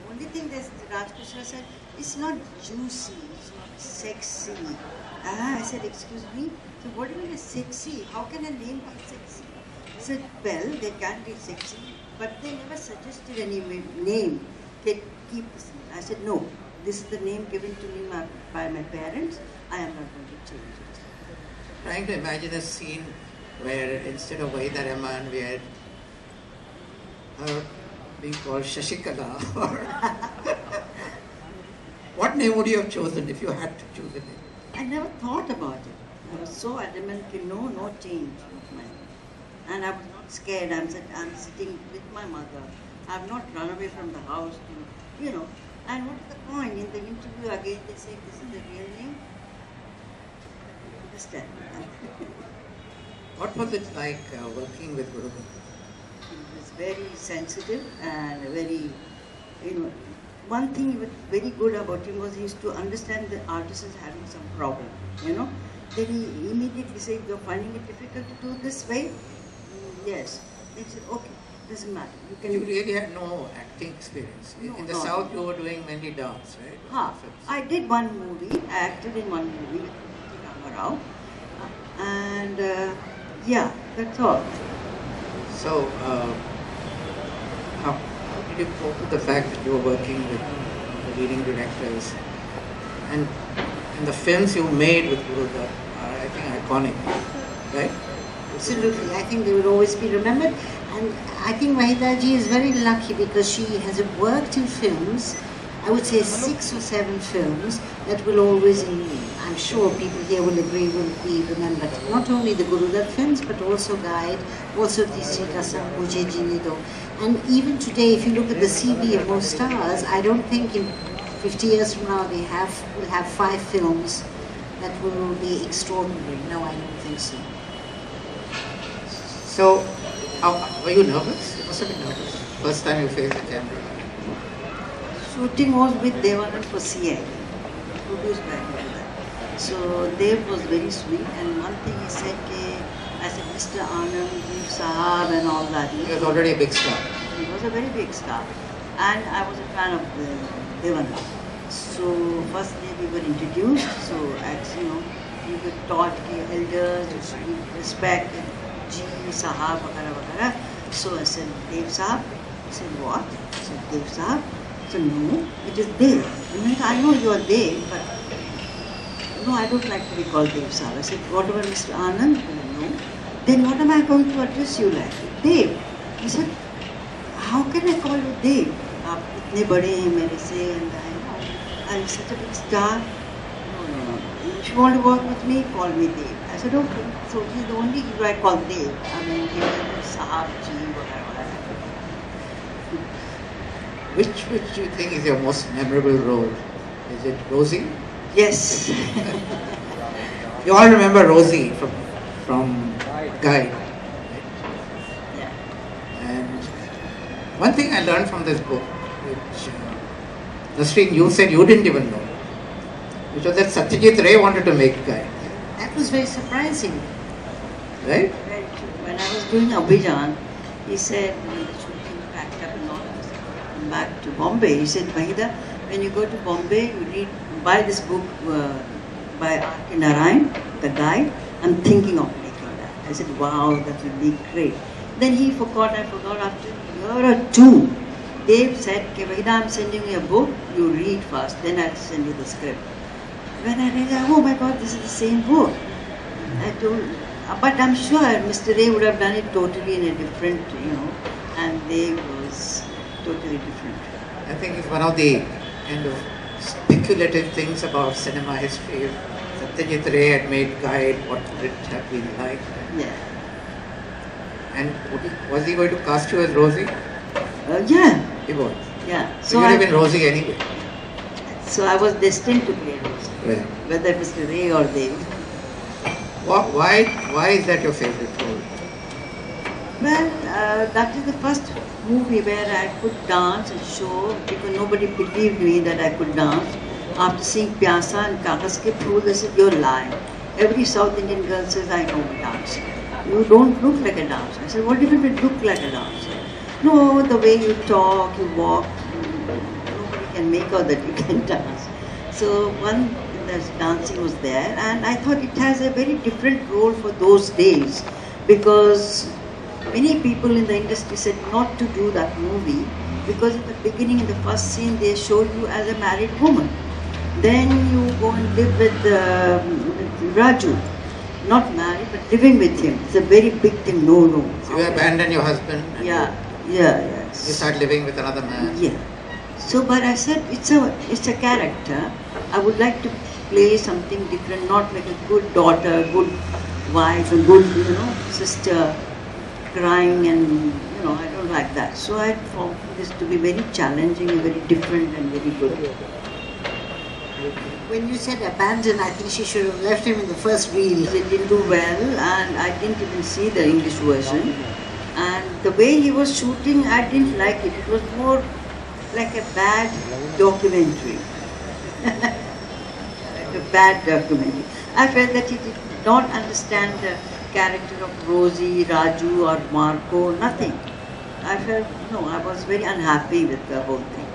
only thing that Raj Krishna said, it's not juicy, it's not sexy. I said, excuse me, so what do you mean is sexy? How can a name be sexy? He said, well, they can be sexy, but they never suggested any name. Keep this name. I said, no, this is the name given to me by my parents. I am not going to change it. Trying to imagine a scene where instead of Waheeda Rehman, we had her being called Shashikala. What name would you have chosen if you had to choose a name? I never thought about it. I was so adamant, no change of mine. And I was not scared. I'm sitting with my mother. I have not run away from the house to, And what is the point? In the interview again, they say, this is the real name. Understand? What was it like working with Guru? He was very sensitive and very, one thing he was very good about him was he used to understand the artist is having some problem, Then he immediately said, you're finding it difficult to do this way? Yes. Then he said, okay, doesn't matter. You really had no acting experience. In the South, you were doing mainly dance, right? I did one movie, I acted in one movie with Rao. And yeah, that's all. So, how did you cope with the fact that you were working with the leading directors and the films you made with Guru are, I think, iconic, right? Absolutely, I think they will always be remembered. And I think Waheeda ji is very lucky because she has worked in films, I would say 6 or 7 films that will always, I'm sure people here will agree, will be remembered. Not only the Guru Dutt films, but also Guide, also Tisri Kasam, Mujhe Jeene Do. And even today, if you look at the CV of most stars, I don't think in 50 years from now will have 5 films that will be extraordinary. No, I don't think so. So, were you nervous? You must have been nervous. First time you faced the camera. Shooting was with Devanand for CI, produced by that. So Dev was very sweet, and one thing he said, I said, Mr. Anand, Dev Sahab and all that. He was already a big star. He was a very big star. And I was a fan of Devanand. So first day we were introduced, so as we were taught elders, respect, Ji, Sahab, वगैरह. So I said, Dev Sahab. He said, what? I said, Dev Sahab. I said, no, it is Dev. I know you are Dev, but no, I don't like to be called Dev Sahab. I said, what about Mr. Anand? No. Then what am I going to address you like? Dev. He said, how can I call you Dev? आप इतने बड़े हैं मेरे से, and I'm such a big star. No. If you want to work with me, call me Dev. I said, okay. So he's the only hero I call Dev. He was Sahab Ji, whatever. Which do you think is your most memorable role? Is it Rosie? Yes. You all remember Rosie from Guide, right? Yeah. And one thing I learned from this book, which Nasreen, you said you didn't even know, which was that Satyajit Ray wanted to make Guide. That was very surprising. Right? When I was doing Abhijan, he said, when the shooting packed up and all, come back to Bombay, he said, Waheeda, when you go to Bombay, you buy this book by R.K. Narayan, The Guide. I'm thinking of making that. I said, wow, that would be great. Then I forgot after a year or 2. Dave said, okay, Waheeda, I'm sending you a book, you read first, then I'll send you the script. When I realized, oh my God, this is the same book. But I'm sure Mr. Ray would have done it totally in a different, and Dave was totally different. I think it's one of the kind of speculative things about cinema history. If Satyajit Ray had made Guide, what would it have been like? Yeah. And was he going to cast you as Rosie? Yeah. He was? Yeah. So you would have been Rosie anyway? So I was destined to play Rosie. Right. Whether it was Ray or Dave. Why is that your favorite role? Well, that is the first movie where I could dance and show, because nobody believed me that I could dance. After seeing Pyasa and Kagas Ke Phool, they said, you're lying. Every South Indian girl says, I know dance. You don't look like a dancer. I said, what do you mean look like a dancer? No, the way you talk, you walk, can make out that you can dance. So one dancing was there, and I thought it has a very different role for those days, because many people in the industry said not to do that movie, because in the beginning, in the first scene, they show you as a married woman. Then you go and live with Raju, not married, but living with him. It's a very big thing. No. So you abandon your husband. And Yeah. You start living with another man. Yeah. So, but I said it's a character. I would like to play something different, not like a good daughter, good wife, a good sister, crying, and I don't like that. So I found this to be very challenging and very different and very good. When you said abandon, I think she should have left him in the first reel. It didn't do well, and I didn't even see the English version. And the way he was shooting, I didn't like it. It was more like a bad documentary. Like a bad documentary. I felt that he did not understand the character of Rosie, Raju, or Marco, nothing. I felt, I was very unhappy with the whole thing.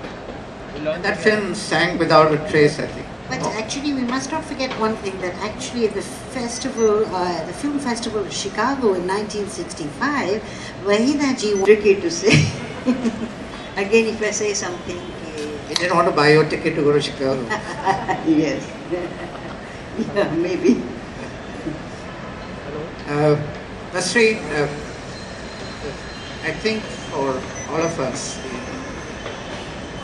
That film sank without a trace, I think. But actually, we must not forget one thing, that actually at the festival, the film festival of Chicago in 1965, Waheeda ji... Tricky to say. Again, if I say something... He didn't want to buy your ticket to go to Chicago. Yes. Yeah, maybe. Nasreen, I think for all of us, the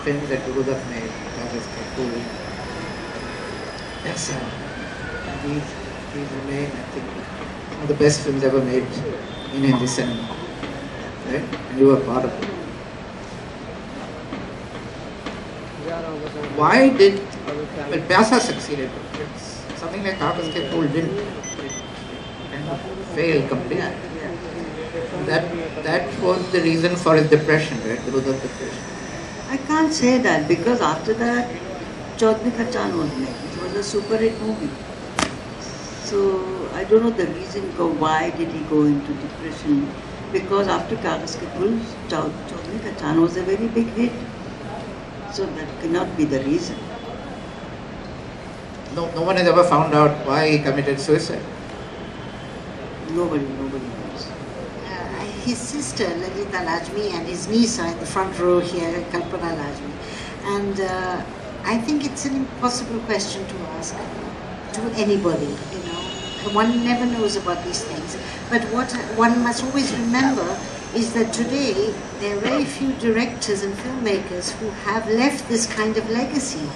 films that Gurudev made, yes, these remain, I think, one of the best films ever made in Hindi cinema. Right? And you were part of it. Why did Pyasa succeeded? Something like Kagaz Ke Phool didn't. And failed completely. That was the reason for his depression, right? Gurudev's depression. I can't say that, because after that, Chaudhary Ka Chand was made. It was a super hit movie. So I don't know the reason why did he go into depression. Because after Kagaz Ke Phool, Chaudhary Ka Chand was a very big hit. So that cannot be the reason. No one has ever found out why he committed suicide. Nobody knows. His sister, Lalita Lajmi, and his niece are in the front row here, Kalpana Lajmi. And I think it's an impossible question to ask to anybody, One never knows about these things. But what one must always remember is that today there are very few directors and filmmakers who have left this kind of legacy.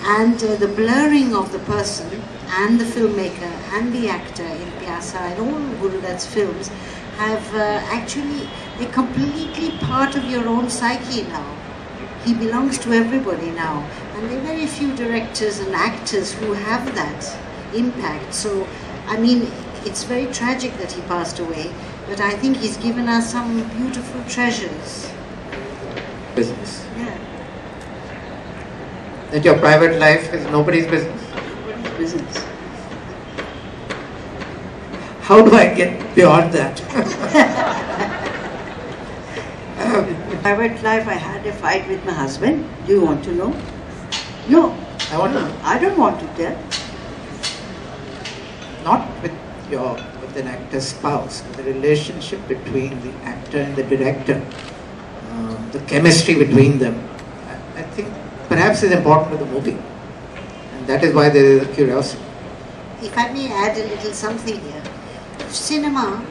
And the blurring of the person and the filmmaker and the actor in Pyasa and all Gurudev's films have they're completely part of your own psyche now. He belongs to everybody now. And there are very few directors and actors who have that impact. So, I mean, it's very tragic that he passed away, but I think he's given us some beautiful treasures. Business. Yeah. That your private life is nobody's business. Nobody's business. How do I get beyond that? In private life, I had a fight with my husband. Do you want to know? No. I want to know. I don't want to tell. Not with an actor's spouse, but the relationship between the actor and the director, the chemistry between them, I think perhaps is important to the movie. And that is why there is a curiosity. If I may add a little something here, cinema